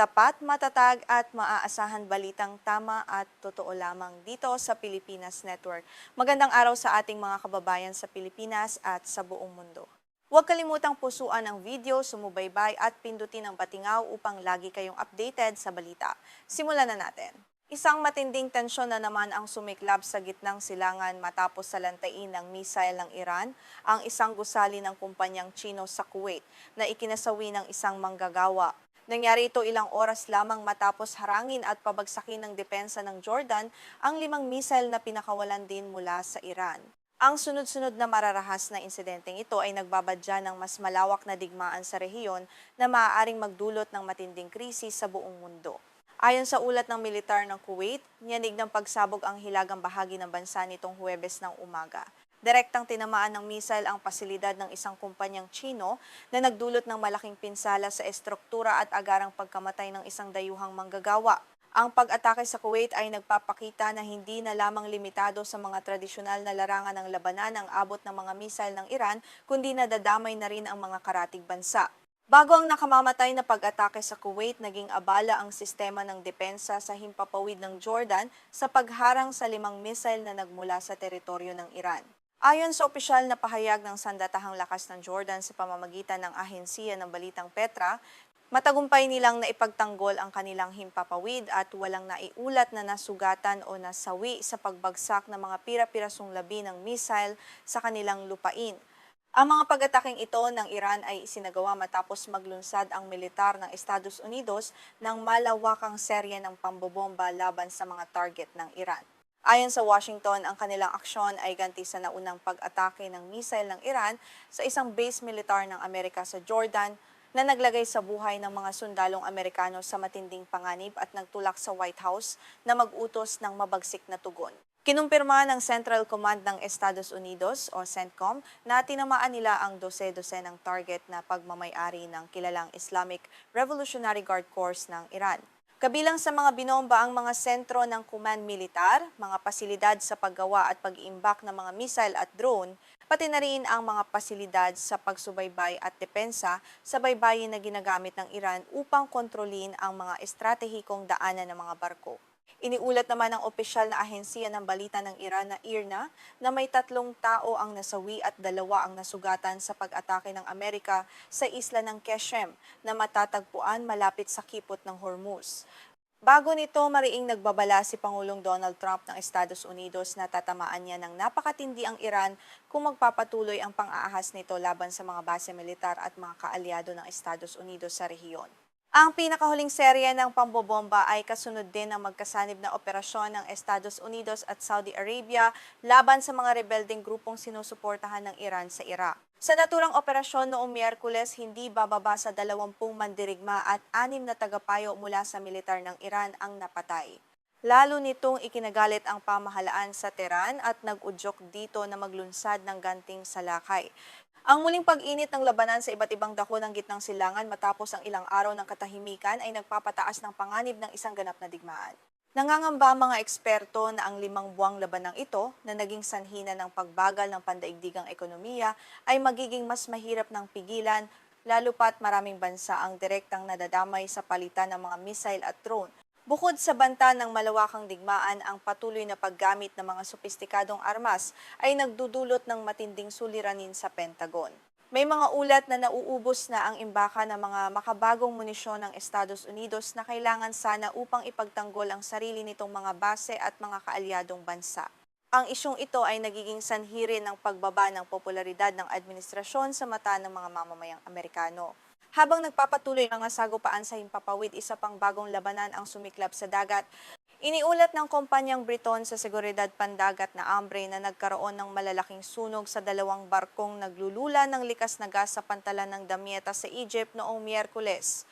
Tapat, matatag at maaasahan balitang tama at totoo lamang dito sa Pilipinas Network. Magandang araw sa ating mga kababayan sa Pilipinas at sa buong mundo. Huwag kalimutang pusuan ang video, sumubaybay at pindutin ang patingaw upang lagi kayong updated sa balita. Simulan na natin. Isang matinding tensyon na naman ang sumiklab sa gitnang silangan matapos salantain ng missile ng Iran ang isang gusali ng kumpanyang Chino sa Kuwait na ikinasawi ng isang manggagawa. Nangyari ito ilang oras lamang matapos harangin at pabagsakin ng depensa ng Jordan ang 5 missile na pinakawalan din mula sa Iran. Ang sunod-sunod na mararahas na insidenteng ito ay nagbabadya ng mas malawak na digmaan sa rehiyon na maaaring magdulot ng matinding krisis sa buong mundo. Ayon sa ulat ng militar ng Kuwait, niyanig ng pagsabog ang hilagang bahagi ng bansa nitong Huwebes ng umaga. Direktang tinamaan ng missile ang pasilidad ng isang kumpanyang Chino na nagdulot ng malaking pinsala sa estruktura at agarang pagkamatay ng isang dayuhang manggagawa. Ang pag-atake sa Kuwait ay nagpapakita na hindi na lamang limitado sa mga tradisyonal na larangan ng labanan ang abot ng mga missile ng Iran, kundi nadadamay na rin ang mga karatig bansa. Bago ang nakamamatay na pag-atake sa Kuwait, naging abala ang sistema ng depensa sa himpapawid ng Jordan sa pagharang sa 5 missile na nagmula sa teritoryo ng Iran. Ayon sa opisyal na pahayag ng Sandatahang Lakas ng Jordan sa pamamagitan ng ahensiya ng Balitang Petra, matagumpay nilang naipagtanggol ang kanilang himpapawid at walang naiulat na nasugatan o nasawi sa pagbagsak ng mga pira-pirasong labi ng missile sa kanilang lupain. Ang mga pag-ataking ito ng Iran ay isinagawa matapos maglunsad ang militar ng Estados Unidos ng malawakang serye ng pambobomba laban sa mga target ng Iran. Ayon sa Washington, ang kanilang aksyon ay ganti sa naunang pag-atake ng missile ng Iran sa isang base militar ng Amerika sa Jordan na naglagay sa buhay ng mga sundalong Amerikano sa matinding panganib at nagtulak sa White House na mag-utos ng mabagsik na tugon. Kinumpirma ng Central Command ng Estados Unidos o CENTCOM na tinamaan nila ang 12-dosenang target na pagmamay-ari ng kilalang Islamic Revolutionary Guard Corps ng Iran. Kabilang sa mga binomba ang mga sentro ng command militar, mga pasilidad sa paggawa at pag-iimbak ng mga missile at drone, pati na rin ang mga pasilidad sa pagsubaybay at depensa sa baybayin na ginagamit ng Iran upang kontrolin ang mga estratehikong daanan ng mga barko. Iniulat naman ng opisyal na ahensiya ng balita ng Iran na IRNA na may 3 tao ang nasawi at 2 ang nasugatan sa pag-atake ng Amerika sa isla ng Qeshem na matatagpuan malapit sa kipot ng Hormuz. Bago nito, mariing nagbabala si Pangulong Donald Trump ng Estados Unidos na tatamaan niya ng napakatindi ang Iran kung magpapatuloy ang pang-aahas nito laban sa mga base militar at mga kaalyado ng Estados Unidos sa rehiyon. Ang pinakahuling serye ng pambobomba ay kasunod din ng magkasanib na operasyon ng Estados Unidos at Saudi Arabia laban sa mga rebeldeng grupong sinusuportahan ng Iran sa Iraq. Sa naturang operasyon noong Miyerkules, hindi bababa sa 20 mandirigma at 6 na tagapayo mula sa militar ng Iran ang napatay. Lalo nitong ikinagalit ang pamahalaan sa Tehran at nag-udyok dito na maglunsad ng ganting salakay. Ang muling pag-init ng labanan sa iba't ibang dako ng gitnang silangan matapos ang ilang araw ng katahimikan ay nagpapataas ng panganib ng isang ganap na digmaan. Nangangamba ang mga eksperto na ang 5 buwang labanang ito na naging sanhi na ng pagbagal ng pandaigdigang ekonomiya ay magiging mas mahirap ng pigilan lalo pat maraming bansa ang direktang nadadamay sa palitan ng mga missile at drone. Bukod sa banta ng malawakang digmaan, ang patuloy na paggamit ng mga sopistikadong armas ay nagdudulot ng matinding suliranin sa Pentagon. May mga ulat na nauubos na ang imbaka ng mga makabagong munisyon ng Estados Unidos na kailangan sana upang ipagtanggol ang sarili nitong mga base at mga kaalyadong bansa. Ang isyong ito ay nagiging sanhi rin ng pagbaba ng popularidad ng administrasyon sa mata ng mga mamamayang Amerikano. Habang nagpapatuloy ang nasagupaan sa himpapawid, isa pang bagong labanan ang sumiklab sa dagat. Iniulat ng kumpanyang Briton sa Seguridad Pandagat na Ambre na nagkaroon ng malalaking sunog sa 2 barkong naglulula ng likas na gas sa pantalan ng Damietta sa Egypt noong Miyerkules.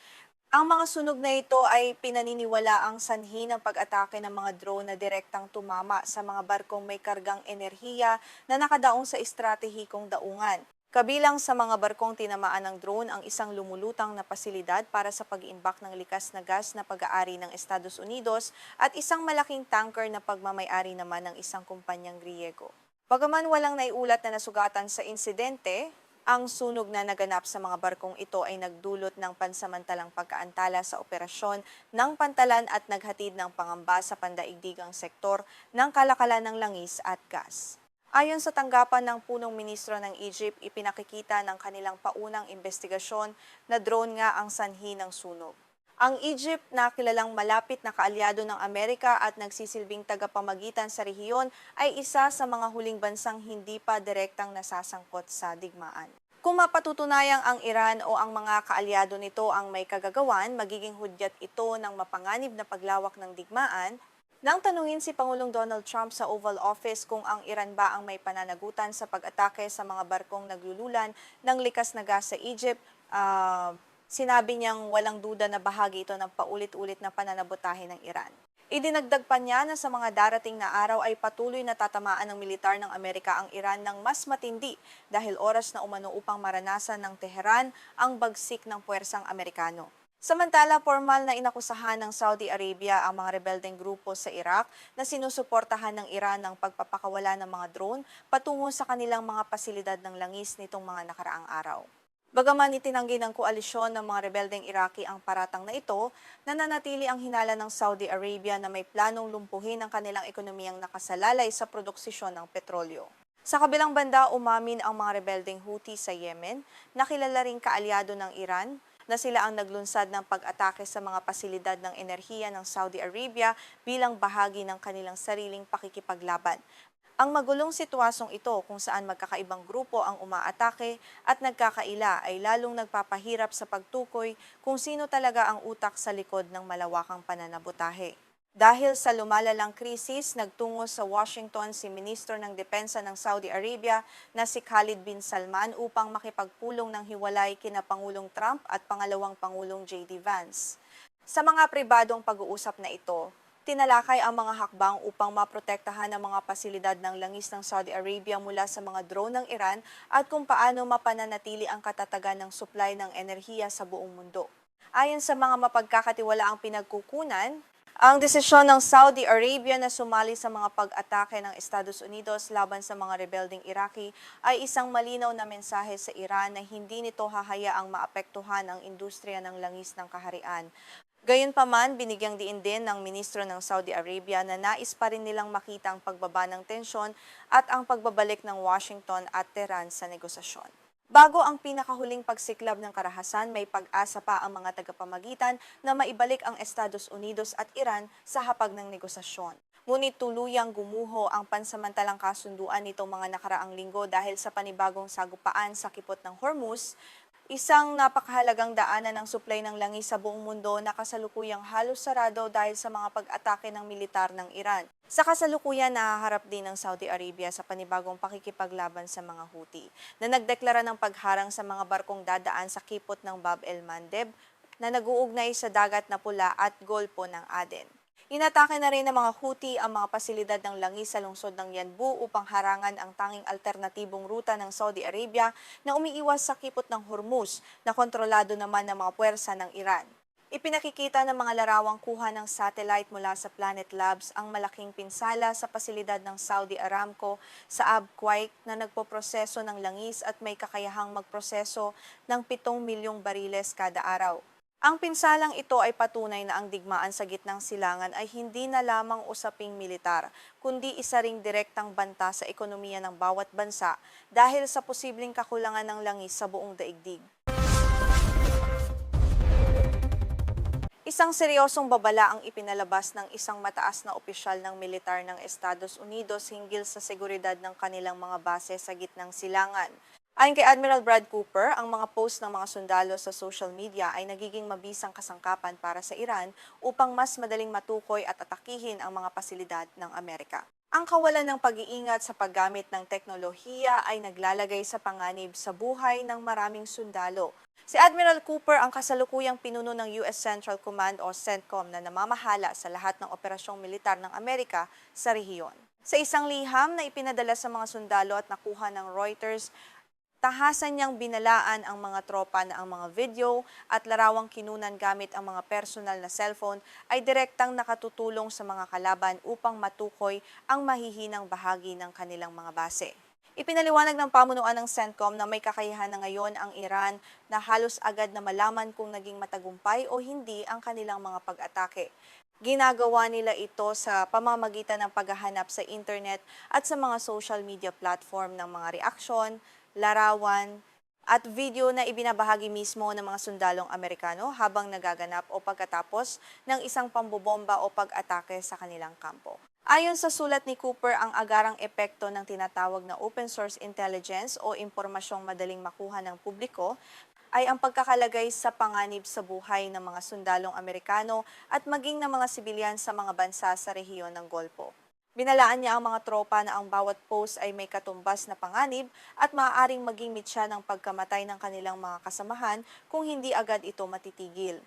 Ang mga sunog na ito ay pinaniniwala ang sanhi ng pag-atake ng mga drone na direktang tumama sa mga barkong may kargang enerhiya na nakadaong sa estratehikong daungan. Kabilang sa mga barkong tinamaan ng drone ang isang lumulutang na pasilidad para sa pag-iimbak ng likas na gas na pag-aari ng Estados Unidos at isang malaking tanker na pagmamay-ari naman ng isang kumpanyang Griego. Bagaman walang naiulat na nasugatan sa insidente, Ang sunog na naganap sa mga barkong ito ay nagdulot ng pansamantalang pagkaantala sa operasyon ng pantalan at naghatid ng pangamba sa pandaigdigang sektor ng kalakalan ng langis at gas. Ayon sa tanggapan ng punong ministro ng Egypt, ipinakikita ng kanilang paunang investigasyon na drone nga ang sanhi ng sunog. Ang Egypt na kilalang malapit na kaalyado ng Amerika at nagsisilbing tagapamagitan sa rehiyon ay isa sa mga huling bansang hindi pa direktang nasasangkot sa digmaan. Kung mapatutunayang ang Iran o ang mga kaalyado nito ang may kagagawan, magiging hudyat ito ng mapanganib na paglawak ng digmaan. Nang tanungin si Pangulong Donald Trump sa Oval Office kung ang Iran ba ang may pananagutan sa pag-atake sa mga barkong naglululan ng likas na gas sa Egypt, sinabi niyang walang duda na bahagi ito ng paulit-ulit na pananabotahe ng Iran. Idinagdag pa niya na sa mga darating na araw ay patuloy na tatamaan ng militar ng Amerika ang Iran ng mas matindi dahil oras na umano upang maranasan ng Tehran ang bagsik ng puwersang Amerikano. Samantala, formal na inakusahan ng Saudi Arabia ang mga rebeldeng grupo sa Iraq na sinusuportahan ng Iran ng pagpapakawala ng mga drone patungo sa kanilang mga pasilidad ng langis nitong mga nakaraang araw. Bagaman itinanggi ng koalisyon ng mga rebeldeng Iraqi ang paratang na ito, nananatili ang hinala ng Saudi Arabia na may planong lumpuhin ang kanilang ekonomiyang nakasalalay sa produksyon ng petrolyo. Sa kabilang banda, umamin ang mga rebeldeng Houthi sa Yemen na kilala ring kaalyado ng Iran na sila ang naglunsad ng pag-atake sa mga pasilidad ng enerhiya ng Saudi Arabia bilang bahagi ng kanilang sariling pakikipaglaban. Ang magulong sitwasyong ito kung saan magkakaibang grupo ang umaatake at nagkakaila ay lalong nagpapahirap sa pagtukoy kung sino talaga ang utak sa likod ng malawakang pananabotahe. Dahil sa lumalalang krisis, nagtungo sa Washington si Ministro ng Depensa ng Saudi Arabia na si Khalid bin Salman upang makipagpulong ng hiwalay kina Pangulong Trump at pangalawang Pangulong J.D. Vance. Sa mga pribadong pag-uusap na ito, tinalakay ang mga hakbang upang maprotektahan ang mga pasilidad ng langis ng Saudi Arabia mula sa mga drone ng Iran at kung paano mapananatili ang katatagan ng supply ng enerhiya sa buong mundo. Ayon sa mga mapagkakatiwalaang pinagkukunan, ang desisyon ng Saudi Arabia na sumali sa mga pag-atake ng Estados Unidos laban sa mga rebeldeng Iraqi ay isang malinaw na mensahe sa Iran na hindi nito hahayaang maapektuhan ang industriya ng langis ng kaharian. Gayunpaman, binigyang diin din ng ministro ng Saudi Arabia na nais pa rin nilang makita ang pagbaba ng tensyon at ang pagbabalik ng Washington at Tehran sa negosasyon. Bago ang pinakahuling pagsiklab ng karahasan, may pag-asa pa ang mga tagapamagitan na maibalik ang Estados Unidos at Iran sa hapag ng negosasyon. Ngunit tuluyang gumuho ang pansamantalang kasunduan nitong mga nakaraang linggo dahil sa panibagong sagupaan sa kipot ng Hormuz, isang napakahalagang daanan ng supply ng langis sa buong mundo na kasalukuyang halos sarado dahil sa mga pag-atake ng militar ng Iran. Sa kasalukuyan, nahaharap din ng Saudi Arabia sa panibagong pakikipaglaban sa mga Houthi na nagdeklara ng pagharang sa mga barkong dadaan sa kipot ng Bab el-Mandeb na nag-uugnay sa Dagat na Pula at Golpo ng Aden. Inatake na rin ng mga Houthi ang mga pasilidad ng langis sa lungsod ng Yanbu upang harangan ang tanging alternatibong ruta ng Saudi Arabia na umiiwas sa kipot ng Hormuz na kontrolado naman ng mga puwersa ng Iran. Ipinakikita ng mga larawang kuha ng satellite mula sa Planet Labs ang malaking pinsala sa pasilidad ng Saudi Aramco sa Ab Quaik na nagpoproseso ng langis at may kakayahang magproseso ng 7 milyong bariles kada araw. Ang pinsalang ito ay patunay na ang digmaan sa gitnang silangan ay hindi na lamang usaping militar, kundi isa ring direktang banta sa ekonomiya ng bawat bansa dahil sa posibleng kakulangan ng langis sa buong daigdig. Isang seryosong babala ang ipinalabas ng isang mataas na opisyal ng militar ng Estados Unidos hinggil sa seguridad ng kanilang mga base sa gitnang silangan. Ayon kay Admiral Brad Cooper, ang mga post ng mga sundalo sa social media ay nagiging mabisang kasangkapan para sa Iran upang mas madaling matukoy at atakihin ang mga pasilidad ng Amerika. Ang kawalan ng pag-iingat sa paggamit ng teknolohiya ay naglalagay sa panganib sa buhay ng maraming sundalo. Si Admiral Cooper ang kasalukuyang pinuno ng US Central Command o CENTCOM na namamahala sa lahat ng operasyong militar ng Amerika sa rehiyon. Sa isang liham na ipinadala sa mga sundalo at nakuha ng Reuters, tahasan niyang binalaan ang mga tropa na ang mga video at larawang kinunan gamit ang mga personal na cellphone ay direktang nakatutulong sa mga kalaban upang matukoy ang mahihinang bahagi ng kanilang mga base. Ipinaliwanag ng pamunuan ng CENTCOM na may kakayahan na ngayon ang Iran na halos agad na malaman kung naging matagumpay o hindi ang kanilang mga pag-atake. Ginagawa nila ito sa pamamagitan ng paghahanap sa internet at sa mga social media platform ng mga reaksyon, larawan, at video na ibinabahagi mismo ng mga sundalong Amerikano habang nagaganap o pagkatapos ng isang pambobomba o pag-atake sa kanilang kampo. Ayon sa sulat ni Cooper, ang agarang epekto ng tinatawag na open source intelligence o impormasyong madaling makuha ng publiko ay ang pagkakalagay sa panganib sa buhay ng mga sundalong Amerikano at maging ng mga sibilyan sa mga bansa sa rehiyon ng Golpo. Binalaan niya ang mga tropa na ang bawat post ay may katumbas na panganib at maaaring maging mitya ng pagkamatay ng kanilang mga kasamahan kung hindi agad ito matitigil.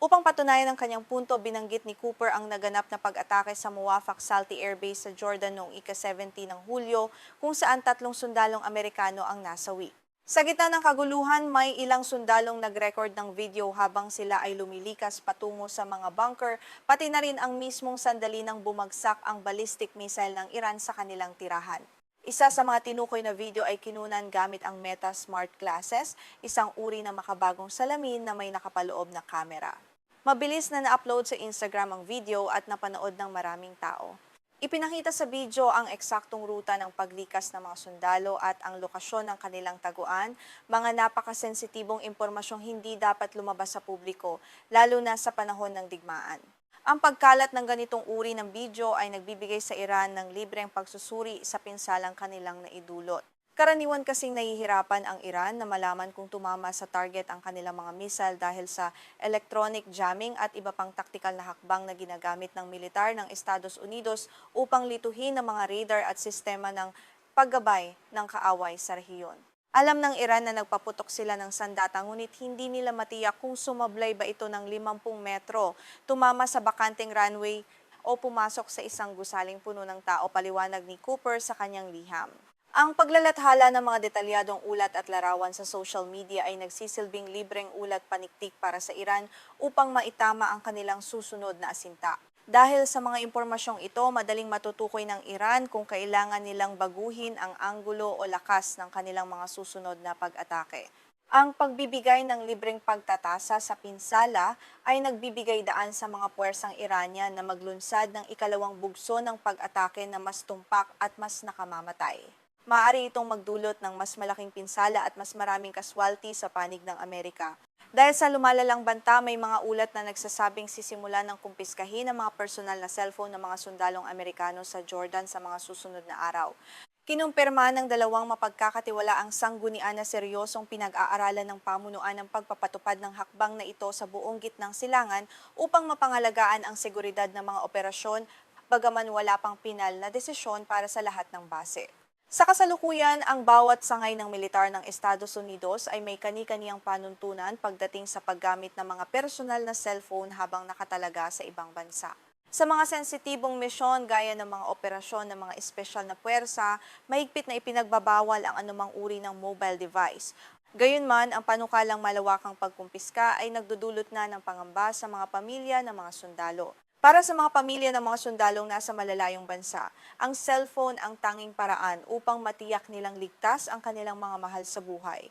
Upang patunayan ang kanyang punto, binanggit ni Cooper ang naganap na pag-atake sa Muwafaq Salty Air Base sa Jordan noong ika-17 ng Hulyo kung saan 3 sundalong Amerikano ang nasawi. Sa gitna ng kaguluhan, may ilang sundalong nag-record ng video habang sila ay lumilikas patungo sa mga bunker, pati na rin ang mismong sandali ng bumagsak ang ballistic missile ng Iran sa kanilang tirahan. Isa sa mga tinukoy na video ay kinunan gamit ang Meta Smart Glasses, isang uri ng makabagong salamin na may nakapaloob na kamera. Mabilis na na-upload sa Instagram ang video at napanood ng maraming tao. Ipinakita sa video ang eksaktong ruta ng paglikas ng mga sundalo at ang lokasyon ng kanilang taguan, mga napakasensitibong impormasyong hindi dapat lumabas sa publiko, lalo na sa panahon ng digmaan. Ang pagkalat ng ganitong uri ng video ay nagbibigay sa Iran ng libreng pagsusuri sa pinsalang kanilang naidulot. Karaniwan kasing nahihirapan ang Iran na malaman kung tumama sa target ang kanilang mga missile dahil sa electronic jamming at iba pang taktikal na hakbang na ginagamit ng militar ng Estados Unidos upang lituhin ang mga radar at sistema ng paggabay ng kaaway sa rehiyon. Alam ng Iran na nagpaputok sila ng sandata ngunit hindi nila matiyak kung sumablay ba ito ng 50 metro, tumama sa bakanteng runway o pumasok sa isang gusaling puno ng tao, paliwanag ni Cooper sa kanyang liham. Ang paglalathala ng mga detalyadong ulat at larawan sa social media ay nagsisilbing libreng ulat paniktik para sa Iran upang maitama ang kanilang susunod na asinta. Dahil sa mga impormasyong ito, madaling matutukoy ng Iran kung kailangan nilang baguhin ang anggulo o lakas ng kanilang mga susunod na pag-atake. Ang pagbibigay ng libreng pagtatasa sa pinsala ay nagbibigay daan sa mga puwersang Iranian na maglunsad ng ikalawang bugso ng pag-atake na mas tumpak at mas nakamamatay. Maaari itong magdulot ng mas malaking pinsala at mas maraming kaswalti sa panig ng Amerika. Dahil sa lumalalang banta, may mga ulat na nagsasabing sisimula ng kumpiskahin ang mga personal na cellphone ng mga sundalong Amerikano sa Jordan sa mga susunod na araw. Kinumpirma ng dalawang mapagkakatiwalaang sanggunian na seryosong pinag-aaralan ng pamunuan ng pagpapatupad ng hakbang na ito sa buong gitnang silangan upang mapangalagaan ang seguridad ng mga operasyon, bagaman wala pang pinal na desisyon para sa lahat ng base. Sa kasalukuyan, ang bawat sangay ng militar ng Estados Unidos ay may kani-kaniyang panuntunan pagdating sa paggamit ng mga personal na cellphone habang nakatalaga sa ibang bansa. Sa mga sensitibong misyon gaya ng mga operasyon ng mga espesyal na puwersa, mahigpit na ipinagbabawal ang anumang uri ng mobile device. Gayunman, ang panukalang malawakang pagkumpiska ay nagdudulot na ng pangamba sa mga pamilya ng mga sundalo. Para sa mga pamilya ng mga sundalong nasa malalayong bansa, ang cellphone ang tanging paraan upang matiyak nilang ligtas ang kanilang mga mahal sa buhay.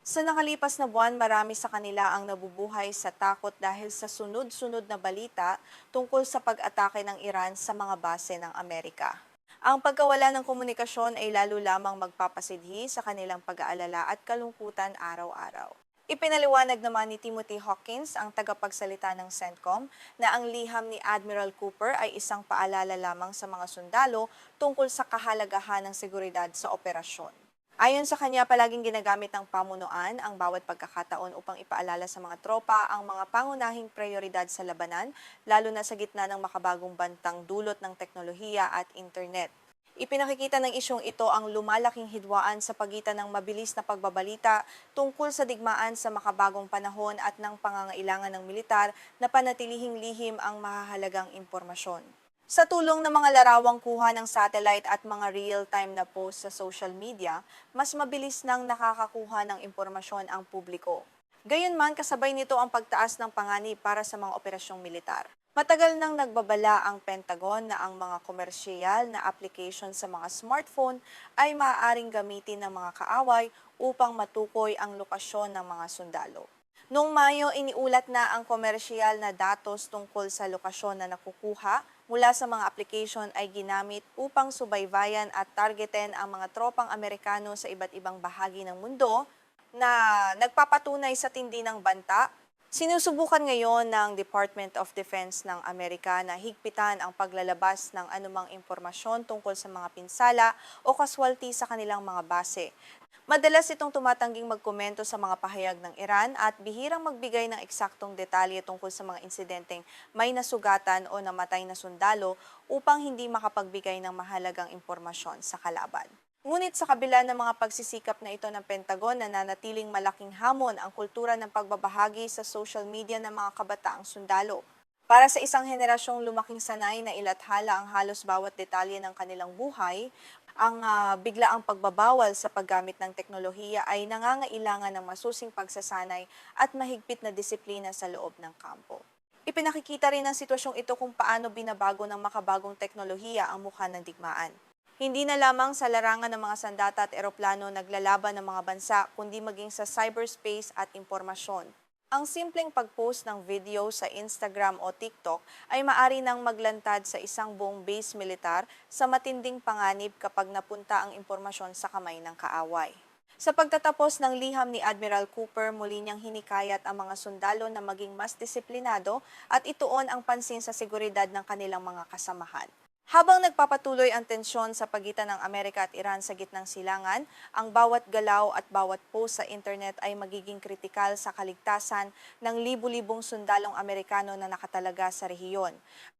Sa nakalipas na buwan, marami sa kanila ang nabubuhay sa takot dahil sa sunod-sunod na balita tungkol sa pag-atake ng Iran sa mga base ng Amerika. Ang pagkawala ng komunikasyon ay lalo lamang magpapasidhi sa kanilang pag-aalala at kalungkutan araw-araw. Ipinaliwanag naman ni Timothy Hawkins, ang tagapagsalita ng CENTCOM, na ang liham ni Admiral Cooper ay isang paalala lamang sa mga sundalo tungkol sa kahalagahan ng seguridad sa operasyon. Ayon sa kanya, palaging ginagamit ng pamunuan ang bawat pagkakataon upang ipaalala sa mga tropa ang mga pangunahing prioridad sa labanan, lalo na sa gitna ng makabagong bantang dulot ng teknolohiya at internet. Ipinakikita ng isyong ito ang lumalaking hidwaan sa pagitan ng mabilis na pagbabalita tungkol sa digmaan sa makabagong panahon at ng pangangailangan ng militar na panatilihing lihim ang mahahalagang impormasyon. Sa tulong ng mga larawang kuha ng satellite at mga real-time na post sa social media, mas mabilis nang nakakakuha ng impormasyon ang publiko. Gayunman, kasabay nito ang pagtaas ng panganib para sa mga operasyong militar. Matagal nang nagbabala ang Pentagon na ang mga komersyal na application sa mga smartphone ay maaaring gamitin ng mga kaaway upang matukoy ang lokasyon ng mga sundalo. Noong Mayo, iniulat na ang komersyal na datos tungkol sa lokasyon na nakukuha mula sa mga application ay ginamit upang subaybayan at targeten ang mga tropang Amerikano sa iba't ibang bahagi ng mundo na nagpapatunay sa tindi ng banta. Sinusubukan ngayon ng Department of Defense ng Amerika na higpitan ang paglalabas ng anumang impormasyon tungkol sa mga pinsala o kaswalti sa kanilang mga base. Madalas itong tumatangging magkomento sa mga pahayag ng Iran at bihirang magbigay ng eksaktong detalye tungkol sa mga insidenteng may nasugatan o namatay na sundalo upang hindi makapagbigay ng mahalagang impormasyon sa kalaban. Ngunit sa kabila ng mga pagsisikap na ito ng Pentagon, nananatiling malaking hamon ang kultura ng pagbabahagi sa social media ng mga kabataang sundalo. Para sa isang henerasyong lumaking sanay na ilathala ang halos bawat detalye ng kanilang buhay, ang biglaang pagbabawal sa paggamit ng teknolohiya ay nangangailangan ng masusing pagsasanay at mahigpit na disiplina sa loob ng kampo. Ipinakikita rin ang sitwasyong ito kung paano binabago ng makabagong teknolohiya ang mukha ng digmaan. Hindi na lamang sa larangan ng mga sandata at eroplano naglalaban ng mga bansa, kundi maging sa cyberspace at impormasyon. Ang simpleng pag-post ng video sa Instagram o TikTok ay maari nang maglantad sa isang buong base militar sa matinding panganib kapag napunta ang impormasyon sa kamay ng kaaway. Sa pagtatapos ng liham ni Admiral Cooper, muli niyang hinikayat ang mga sundalo na maging mas disiplinado at ituon ang pansin sa seguridad ng kanilang mga kasamahan. Habang nagpapatuloy ang tensyon sa pagitan ng Amerika at Iran sa gitnang silangan, ang bawat galaw at bawat post sa internet ay magiging kritikal sa kaligtasan ng libu-libong sundalong Amerikano na nakatalaga sa rehiyon.